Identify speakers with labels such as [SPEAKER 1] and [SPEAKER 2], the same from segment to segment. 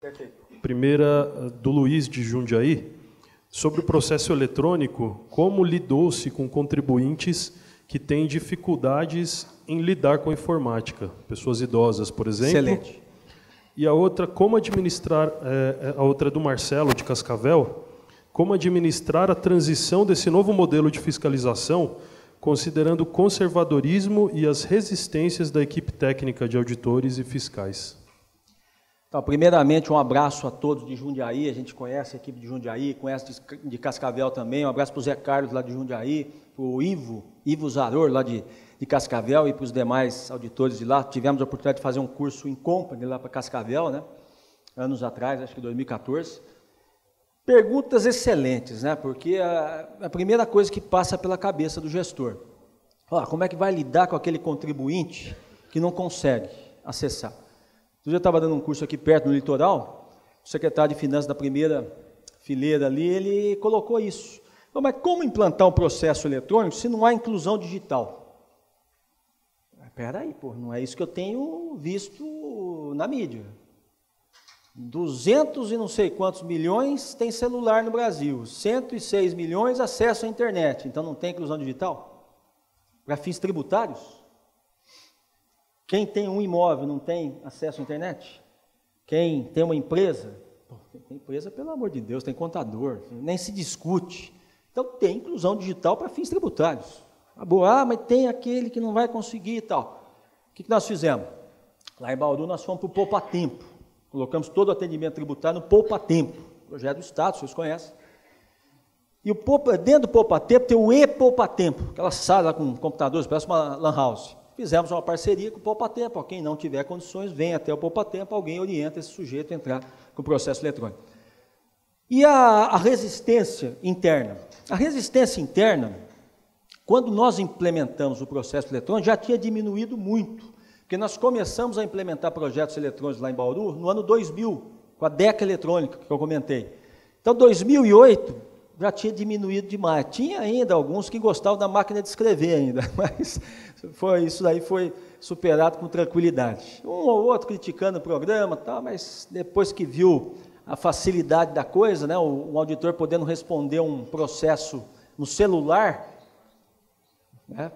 [SPEAKER 1] Perfeito.
[SPEAKER 2] Primeira, do Luiz de Jundiaí. Sobre o processo eletrônico, como lidou-se com contribuintes que têm dificuldades em lidar com a informática? Pessoas idosas, por exemplo.
[SPEAKER 1] Excelente.
[SPEAKER 2] E a outra, como administrar, a outra é do Marcelo, de Cascavel, como administrar a transição desse novo modelo de fiscalização, considerando o conservadorismo e as resistências da equipe técnica de auditores e fiscais.
[SPEAKER 1] Então, primeiramente, um abraço a todos de Jundiaí, a gente conhece a equipe de Jundiaí, conhece de Cascavel também, um abraço para o Zé Carlos lá de Jundiaí, para o Ivo Zaror lá de Cascavel e para os demais auditores de lá. Tivemos a oportunidade de fazer um curso em company lá para Cascavel, né? Anos atrás, acho que 2014. Perguntas excelentes, né? Porque a primeira coisa que passa pela cabeça do gestor, como é que vai lidar com aquele contribuinte que não consegue acessar? Eu já estava dando um curso aqui perto, no litoral, o secretário de Finanças da primeira fileira ali, ele colocou isso. Mas como implantar um processo eletrônico se não há inclusão digital? Espera aí, não é isso que eu tenho visto na mídia. 200 e não sei quantos milhões tem celular no Brasil, 106 milhões acesso à internet, então não tem inclusão digital? Para fins tributários? Quem tem um imóvel não tem acesso à internet? Quem tem uma empresa? Tem empresa, pelo amor de Deus, tem contador, nem se discute. Então tem inclusão digital para fins tributários. Mas tem aquele que não vai conseguir e tal. O que nós fizemos? Lá em Bauru nós fomos para o Poupa Tempo. Colocamos todo o atendimento tributário no Poupa Tempo. Projeto do Estado, vocês conhecem. E dentro do Poupa Tempo tem o e-Poupa Tempo, aquela sala com computadores, parece uma lan house. Fizemos uma parceria com o Poupa Tempo. Quem não tiver condições, vem até o Poupa Tempo, alguém orienta esse sujeito a entrar com o processo eletrônico. E a resistência interna? A resistência interna, quando nós implementamos o processo eletrônico, já tinha diminuído muito, porque nós começamos a implementar projetos eletrônicos lá em Bauru no ano 2000, com a DECA eletrônica que eu comentei. Então, 2008 já tinha diminuído demais. Tinha ainda alguns que gostavam da máquina de escrever ainda, mas isso daí foi superado com tranquilidade. Um ou outro criticando o programa, mas depois que viu a facilidade da coisa, né, um auditor podendo responder um processo no celular, né,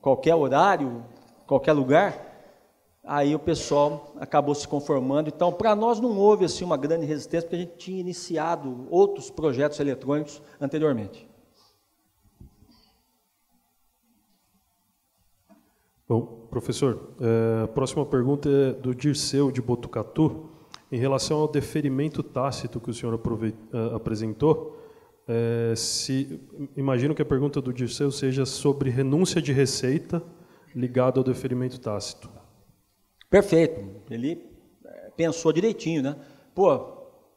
[SPEAKER 1] qualquer horário, qualquer lugar, aí o pessoal acabou se conformando. Então, para nós não houve assim, uma grande resistência, porque a gente tinha iniciado outros projetos eletrônicos anteriormente.
[SPEAKER 2] Bom, professor, a próxima pergunta é do Dirceu, de Botucatu. Em relação ao deferimento tácito que o senhor apresentou, imagino que a pergunta do Dirceu seja sobre renúncia de receita ligada ao deferimento tácito.
[SPEAKER 1] Perfeito, ele pensou direitinho, né?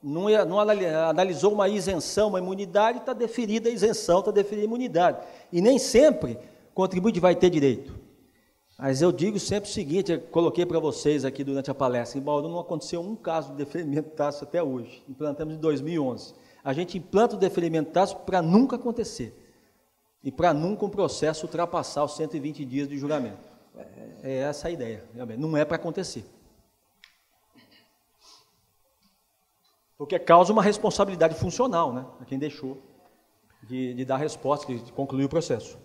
[SPEAKER 1] Não analisou uma isenção, uma imunidade, está deferida a isenção, está deferida a imunidade. E nem sempre o contribuinte vai ter direito. Mas eu digo sempre o seguinte, eu coloquei para vocês aqui durante a palestra, em Bauru não aconteceu um caso de deferimento tácito até hoje, implantamos em 2011. A gente implanta o deferimento tácito para nunca acontecer, e para nunca um processo ultrapassar os 120 dias de julgamento. É essa a ideia, realmente. Não é para acontecer. Porque causa uma responsabilidade funcional, né, a quem deixou de dar resposta, de concluir o processo.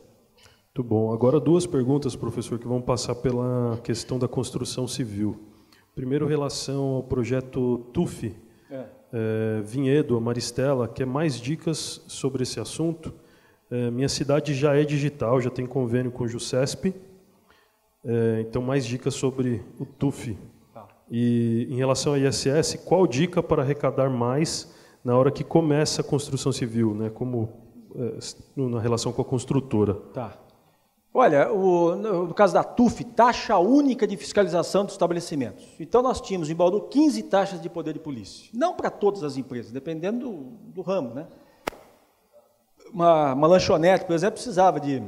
[SPEAKER 2] Muito bom. Agora duas perguntas, professor, que vão passar pela questão da construção civil. Primeiro, em relação ao projeto TUF, Vinhedo, Maristela, quer mais dicas sobre esse assunto. Minha cidade já é digital, já tem convênio com o JUSESP, então mais dicas sobre o TUF. E em relação ao ISS, qual dica para arrecadar mais na hora que começa a construção civil, né, na relação com a construtora?
[SPEAKER 1] Tá. Olha, no caso da TUF, taxa única de fiscalização dos estabelecimentos. Então, nós tínhamos em Bauru 15 taxas de poder de polícia. Não para todas as empresas, dependendo do ramo, né? Uma lanchonete, por exemplo, precisava de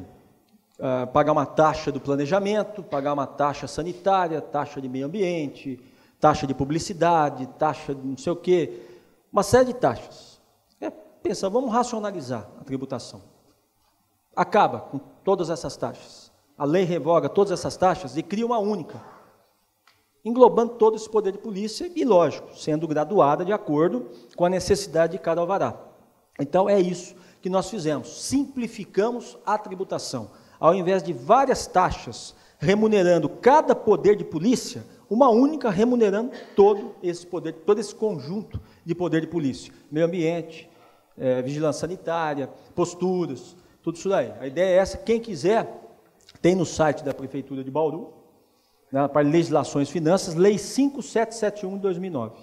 [SPEAKER 1] pagar uma taxa do planejamento, pagar uma taxa sanitária, taxa de meio ambiente, taxa de publicidade, taxa de não sei o quê, uma série de taxas. Pensa, vamos racionalizar a tributação. Acaba com todas essas taxas. A lei revoga todas essas taxas e cria uma única. englobando todo esse poder de polícia e, lógico, sendo graduada de acordo com a necessidade de cada alvará. Então, é isso que nós fizemos, simplificamos a tributação. Ao invés de várias taxas remunerando cada poder de polícia, uma única remunerando todo esse poder, todo esse conjunto de poder de polícia. Meio ambiente, vigilância sanitária, posturas, tudo isso daí. A ideia é essa, quem quiser, tem no site da Prefeitura de Bauru, para legislações e finanças, Lei 5771 de 2009.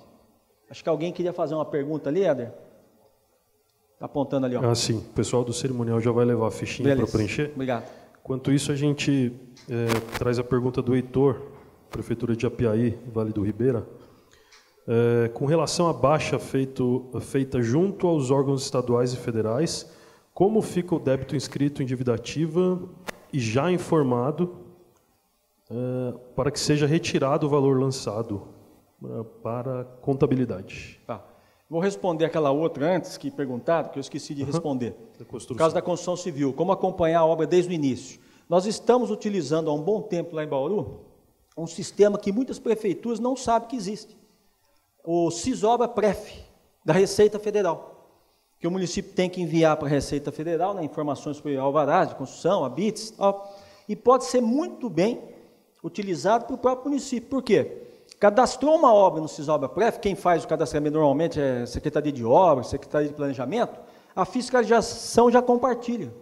[SPEAKER 1] Acho que alguém queria fazer uma pergunta ali, Éder? Está apontando ali, ó.
[SPEAKER 2] Ah, sim. O pessoal do cerimonial já vai levar a fichinha para preencher.
[SPEAKER 1] Obrigado.
[SPEAKER 2] Enquanto isso, a gente traz a pergunta do Heitor, Prefeitura de Apiaí, Vale do Ribeira. Com relação à baixa feita junto aos órgãos estaduais e federais, como fica o débito inscrito em dívida ativa e já informado para que seja retirado o valor lançado para contabilidade?
[SPEAKER 1] Tá. Vou responder aquela outra antes que perguntaram, que eu esqueci de responder. Por causa da construção civil, como acompanhar a obra desde o início. Nós estamos utilizando há um bom tempo lá em Bauru um sistema que muitas prefeituras não sabem que existe. O Cisobra-Pref, da Receita Federal, que o município tem que enviar para a Receita Federal, né, informações sobre alvarás de construção, habites, e pode ser muito bem utilizado para o próprio município. Por quê? Cadastrou uma obra no Cisobra-Pref, quem faz o cadastramento normalmente é a Secretaria de Obras, Secretaria de Planejamento, a fiscalização já compartilha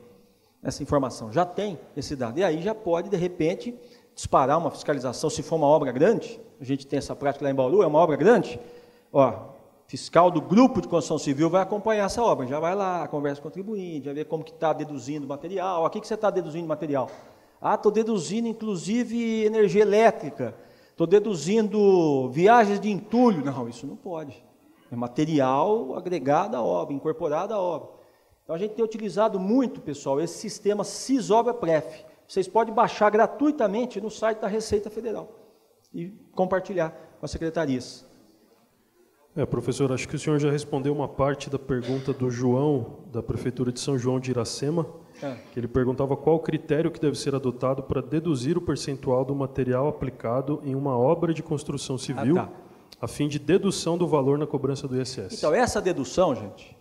[SPEAKER 1] essa informação, já tem esse dado. E aí já pode, de repente, disparar uma fiscalização, se for uma obra grande, a gente tem essa prática lá em Bauru, é uma obra grande, fiscal do grupo de construção civil vai acompanhar essa obra, já vai lá, conversa com o contribuinte, vai ver como que está deduzindo material, o que você está deduzindo material? Estou deduzindo, inclusive, energia elétrica, estou deduzindo viagens de entulho. Não, isso não pode. É material agregado à obra, incorporado à obra. Então, a gente tem utilizado muito, pessoal, esse sistema Cisobra-Pref. Vocês podem baixar gratuitamente no site da Receita Federal e compartilhar com as secretarias.
[SPEAKER 2] Professor, acho que o senhor já respondeu uma parte da pergunta do João, da Prefeitura de São João de Iracema, que ele perguntava qual o critério que deve ser adotado para deduzir o percentual do material aplicado em uma obra de construção civil, a fim de dedução do valor na cobrança do ISS.
[SPEAKER 1] Então, essa dedução, gente,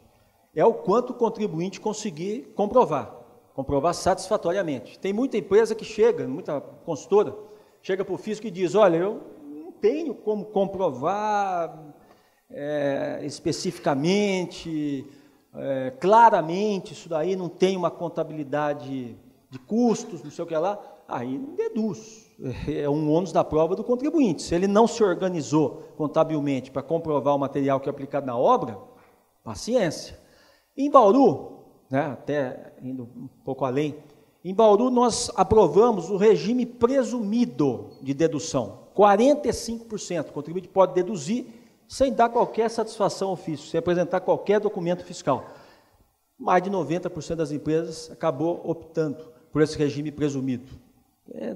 [SPEAKER 1] é o quanto o contribuinte conseguir comprovar satisfatoriamente. Tem muita empresa que chega, muita consultora, chega para o fisco e diz, olha, eu não tenho como comprovar especificamente, claramente, isso daí não tem uma contabilidade de custos, não sei o que lá, aí não deduz. É um ônus da prova do contribuinte. Se ele não se organizou contabilmente para comprovar o material que é aplicado na obra, paciência. Em Bauru, até indo um pouco além, em Bauru nós aprovamos o regime presumido de dedução, 45%. O contribuinte pode deduzir sem dar qualquer satisfação ao fisco, sem apresentar qualquer documento fiscal. Mais de 90% das empresas acabou optando por esse regime presumido.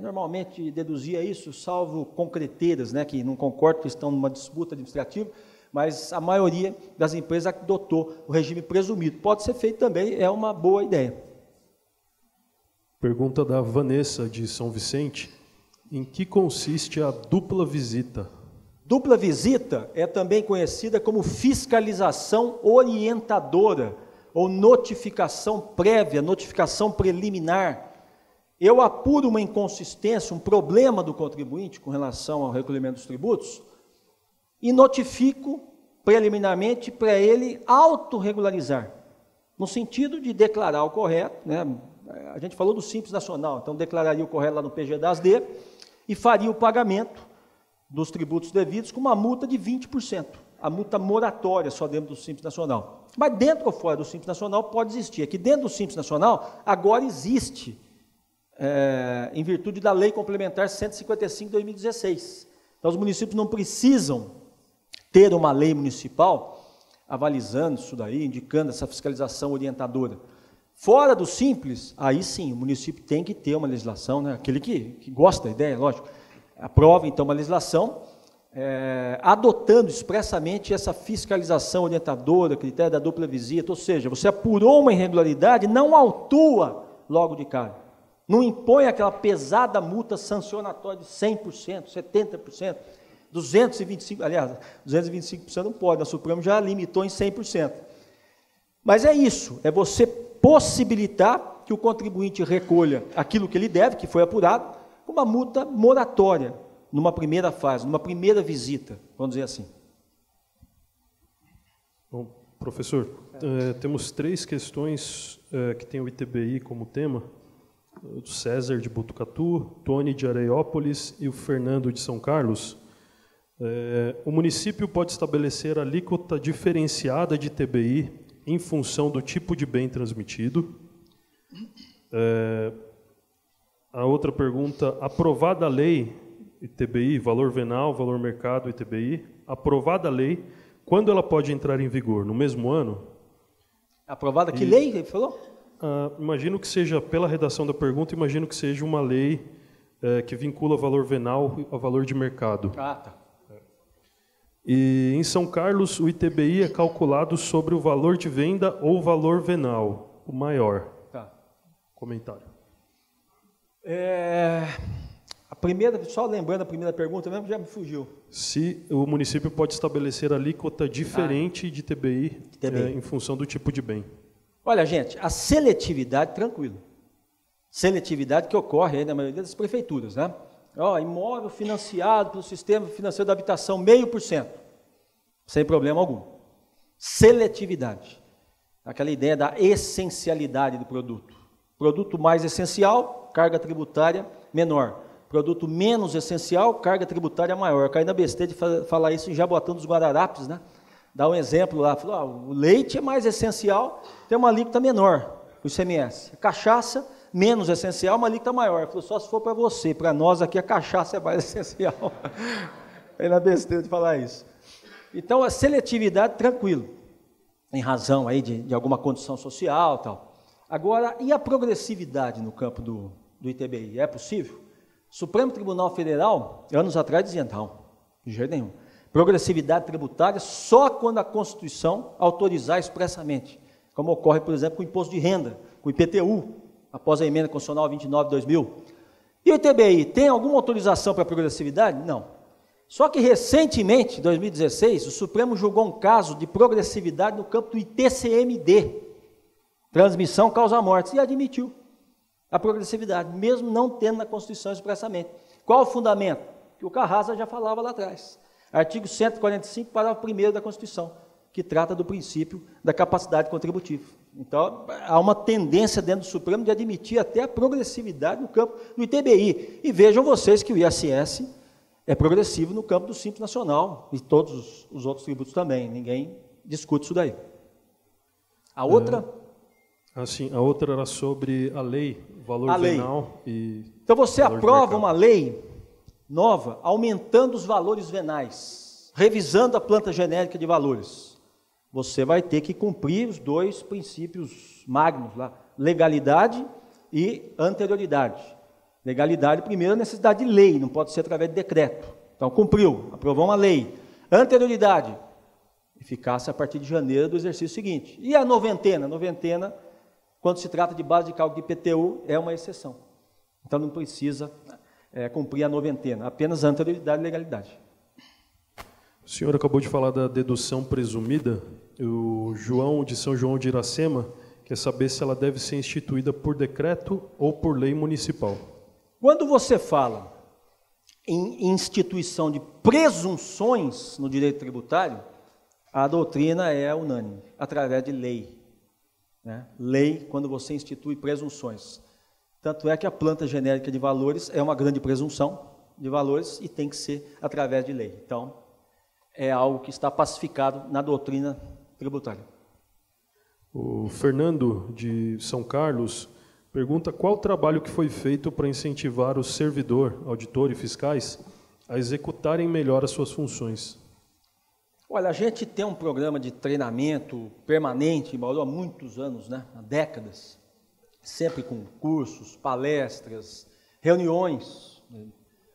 [SPEAKER 1] Normalmente deduzia isso, salvo concreteiras, que não concordam, que estão numa disputa administrativa, mas a maioria das empresas adotou o regime presumido. Pode ser feito também, é uma boa ideia.
[SPEAKER 2] Pergunta da Vanessa, de São Vicente. Em que consiste a dupla visita?
[SPEAKER 1] Dupla visita é também conhecida como fiscalização orientadora, ou notificação prévia, notificação preliminar. Eu apuro uma inconsistência, um problema do contribuinte com relação ao recolhimento dos tributos e notifico preliminarmente para ele autorregularizar, no sentido de declarar o correto, a gente falou do Simples Nacional, então declararia o correto lá no PG-DASD e faria o pagamento dos tributos devidos com uma multa de 20%, a multa moratória só dentro do Simples Nacional. Mas dentro ou fora do Simples Nacional pode existir. Aqui dentro do Simples Nacional, agora existe, em virtude da Lei Complementar 155 de 2016. Então, os municípios não precisam ter uma lei municipal avalizando isso daí, indicando essa fiscalização orientadora. Fora do Simples, aí sim, o município tem que ter uma legislação, aquele que gosta da ideia, lógico, aprova então uma legislação, adotando expressamente essa fiscalização orientadora, critério da dupla visita, ou seja, você apurou uma irregularidade, não autua logo de cara, não impõe aquela pesada multa sancionatória de 100%, 70%, Aliás, 225% não pode, o Supremo já limitou em 100%. Mas é isso, é você possibilitar que o contribuinte recolha aquilo que ele deve, que foi apurado, com uma multa moratória, numa primeira fase, numa primeira visita, vamos dizer assim.
[SPEAKER 2] Bom, professor, temos 3 questões que tem o ITBI como tema, o César de Botucatu, Tony de Areiópolis e o Fernando de São Carlos. O município pode estabelecer alíquota diferenciada de ITBI em função do tipo de bem transmitido. A outra pergunta, aprovada a lei ITBI, valor venal, valor mercado ITBI, aprovada a lei, quando ela pode entrar em vigor? No mesmo ano?
[SPEAKER 1] Aprovada que lei, ele falou?
[SPEAKER 2] Imagino que seja, pela redação da pergunta, imagino que seja uma lei que vincula valor venal a valor de mercado.
[SPEAKER 1] Ah, tá.
[SPEAKER 2] E em São Carlos, o ITBI é calculado sobre o valor de venda ou valor venal, o maior.
[SPEAKER 1] Tá.
[SPEAKER 2] Comentário.
[SPEAKER 1] A primeira, só lembrando a primeira pergunta mesmo, já me fugiu.
[SPEAKER 2] Se o município pode estabelecer alíquota diferente de ITBI, em função do tipo de bem.
[SPEAKER 1] Olha, gente, a seletividade, tranquilo. Seletividade que ocorre aí na maioria das prefeituras, né? Imóvel financiado pelo sistema financeiro da habitação, 0,5%. Sem problema algum. Seletividade. Aquela ideia da essencialidade do produto. Produto mais essencial, carga tributária menor. Produto menos essencial, carga tributária maior. Caí na besteira de falar isso em Jaboatão dos Guararapes, né? Dá um exemplo lá, falou, o leite é mais essencial, tem uma alíquota menor, o ICMS. A cachaça, menos essencial, uma alíquota maior. Falou, só se for para você, para nós aqui a cachaça é mais essencial. Caí na besteira de falar isso. Então, a seletividade, tranquilo, em razão aí de alguma condição social e tal. Agora, e a progressividade no campo do ITBI? É possível? O Supremo Tribunal Federal, anos atrás, dizia, não, de jeito nenhum. Progressividade tributária só quando a Constituição autorizar expressamente, como ocorre, por exemplo, com o imposto de renda, com o IPTU, após a emenda constitucional 29 de 2000. E o ITBI, tem alguma autorização para progressividade? Não. Só que recentemente, em 2016, o Supremo julgou um caso de progressividade no campo do ITCMD, transmissão causa mortes, e admitiu a progressividade, mesmo não tendo na Constituição expressamente. Qual o fundamento? Que o Carrasa já falava lá atrás. Artigo 145, parágrafo 1º da Constituição, que trata do princípio da capacidade contributiva. Então, há uma tendência dentro do Supremo de admitir até a progressividade no campo do ITBI. E vejam vocês que o ISS é progressivo no campo do Simples Nacional, e todos os outros tributos também, ninguém discute isso daí. A outra...
[SPEAKER 2] a outra era sobre a lei, valor venal e...
[SPEAKER 1] Então, você aprova uma lei nova, aumentando os valores venais, revisando a planta genérica de valores. Você vai ter que cumprir os 2 princípios magnos lá, legalidade e anterioridade. Legalidade, primeiro, a necessidade de lei, não pode ser através de decreto. Então, cumpriu, aprovou uma lei. Anterioridade, eficácia a partir de janeiro do exercício seguinte. E a noventena? A noventena, quando se trata de base de cálculo de IPTU, é uma exceção. Então, não precisa cumprir a noventena, apenas anterioridade e legalidade.
[SPEAKER 2] O senhor acabou de falar da dedução presumida. O João de São João de Iracema quer saber se ela deve ser instituída por decreto ou por lei municipal.
[SPEAKER 1] Quando você fala em instituição de presunções no direito tributário, a doutrina é unânime, através de lei. Né? Lei, quando você institui presunções. Tanto é que a planta genérica de valores é uma grande presunção de valores e tem que ser através de lei. Então, é algo que está pacificado na doutrina tributária.
[SPEAKER 2] O Fernando, de São Carlos, pergunta qual o trabalho que foi feito para incentivar o servidor, auditor e fiscais a executarem melhor as suas funções.
[SPEAKER 1] Olha, a gente tem um programa de treinamento permanente em Bauru há muitos anos, né? Há décadas, sempre com cursos, palestras, reuniões, né?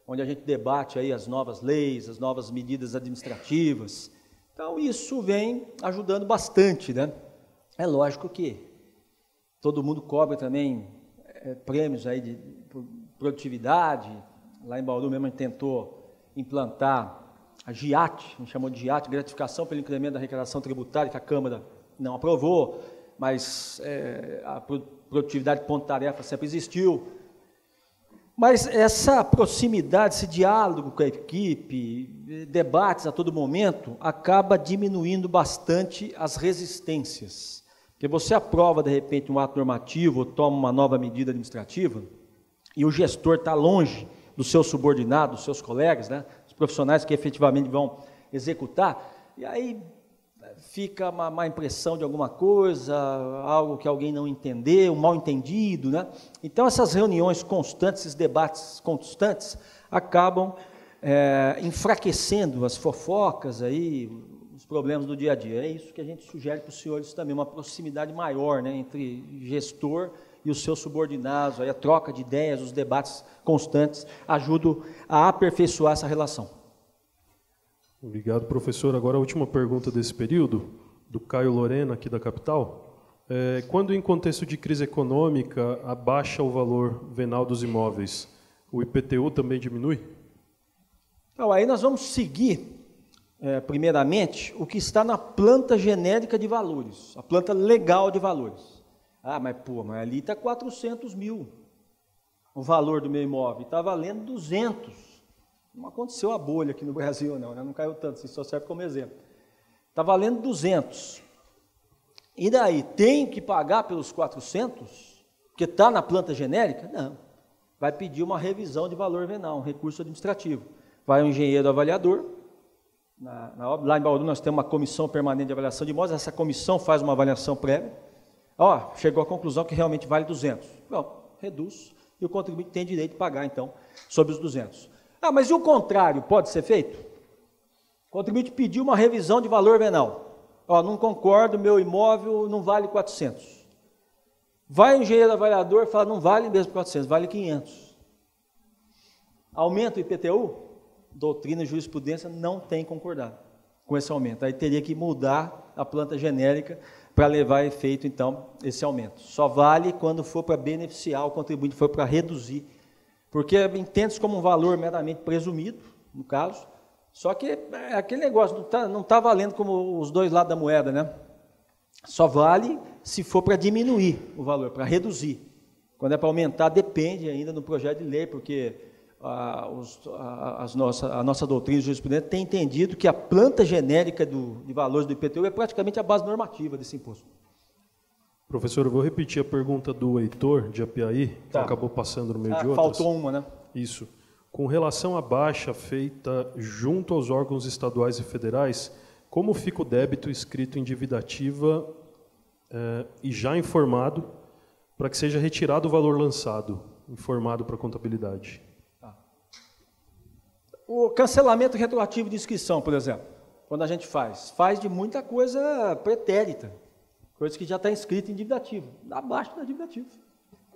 [SPEAKER 1] Onde a gente debate aí as novas leis, as novas medidas administrativas. Então, isso vem ajudando bastante, né? É lógico que todo mundo cobra também prêmios aí de produtividade. Lá em Bauru mesmo a gente tentou implantar a GIAT, a gente chamou de GIAT, gratificação pelo incremento da arrecadação tributária, que a Câmara não aprovou, mas a produtividade ponto-tarefa sempre existiu. Mas essa proximidade, esse diálogo com a equipe, debates a todo momento, acaba diminuindo bastante as resistências. Porque você aprova, de repente, um ato normativo, ou toma uma nova medida administrativa, e o gestor está longe do seu subordinado, dos seus colegas, né, os profissionais que efetivamente vão executar, e aí fica uma má impressão de alguma coisa, algo que alguém não entendeu, um mal entendido, né? Então, essas reuniões constantes, esses debates constantes, acabam enfraquecendo as fofocas, aí, os problemas do dia a dia. É isso que a gente sugere para os senhores também, uma proximidade maior, né, entre gestor e os seus subordinados, aí a troca de ideias, os debates constantes, ajudam a aperfeiçoar essa relação.
[SPEAKER 2] Obrigado, professor. Agora a última pergunta desse período, do Caio Lorena, aqui da capital. Quando em contexto de crise econômica abaixa o valor venal dos imóveis, o IPTU também diminui?
[SPEAKER 1] Então, aí nós vamos seguir, primeiramente, o que está na planta genérica de valores, a planta legal de valores. Mas ali está 400 mil o valor do meu imóvel, está valendo 200. Não aconteceu a bolha aqui no Brasil, não, né? Não caiu tanto, isso só serve como exemplo. Está valendo 200. E daí, tem que pagar pelos 400? Porque está na planta genérica? Não. Vai pedir uma revisão de valor venal, um recurso administrativo. Vai um engenheiro avaliador. Lá em Bauru nós temos uma comissão permanente de avaliação de imóveis, essa comissão faz uma avaliação prévia. Chegou à conclusão que realmente vale 200. Bom, reduz, e o contribuinte tem direito de pagar, então, sobre os 200. Mas e o contrário, pode ser feito? O contribuinte pediu uma revisão de valor venal. Não concordo, meu imóvel não vale 400. Vai o engenheiro avaliador e fala, não vale mesmo 400, vale 500. Aumenta o IPTU? Doutrina e jurisprudência não tem concordado com esse aumento. Aí teria que mudar a planta genérica para levar a efeito, então, esse aumento. Só vale quando for para beneficiar o contribuinte, for para reduzir, porque entende-se como um valor meramente presumido, no caso, só que aquele negócio não tá valendo como os dois lados da moeda, né? Só vale se for para diminuir o valor, para reduzir. Quando é para aumentar, depende ainda do projeto de lei, porque a nossa doutrina de jurisprudência tem entendido que a planta genérica de valores do IPTU é praticamente a base normativa desse imposto.
[SPEAKER 2] Professor, eu vou repetir a pergunta do Heitor, de Apiaí, que acabou passando no meio de outras.
[SPEAKER 1] Faltou uma, né?
[SPEAKER 2] Isso. Com relação à baixa feita junto aos órgãos estaduais e federais, como fica o débito escrito em dívida ativa e já informado, para que seja retirado o valor lançado, informado para a contabilidade?
[SPEAKER 1] O cancelamento retroativo de inscrição, por exemplo, quando a gente faz de muita coisa pretérita, coisa que já está inscrita em dívida ativa, abaixo da dívida ativa.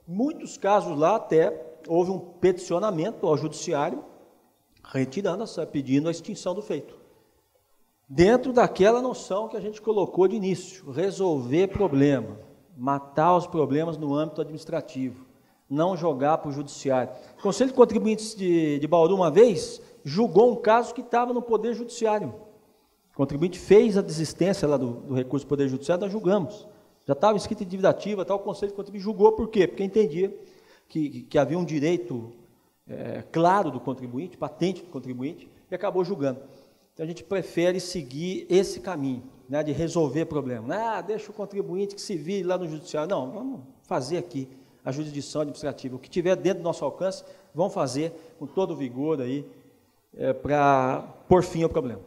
[SPEAKER 1] Muitos casos lá até houve um peticionamento ao judiciário, retirando, pedindo a extinção do feito. Dentro daquela noção que a gente colocou de início, resolver problema, matar os problemas no âmbito administrativo, não jogar para o judiciário. O Conselho de Contribuintes de Bauru, uma vez, julgou um caso que estava no Poder Judiciário. O contribuinte fez a desistência lá do recurso do Poder Judiciário, nós julgamos. Já estava escrito em dívida ativa, o Conselho de Contribuinte julgou, por quê? Porque entendia que havia um direito claro do contribuinte, patente do contribuinte, e acabou julgando. Então, a gente prefere seguir esse caminho, né, de resolver problema. Deixa o contribuinte que se vire lá no judiciário. Não, vamos fazer aqui a jurisdição administrativa. O que tiver dentro do nosso alcance, vamos fazer com todo o vigor aí, para pôr fim ao problema.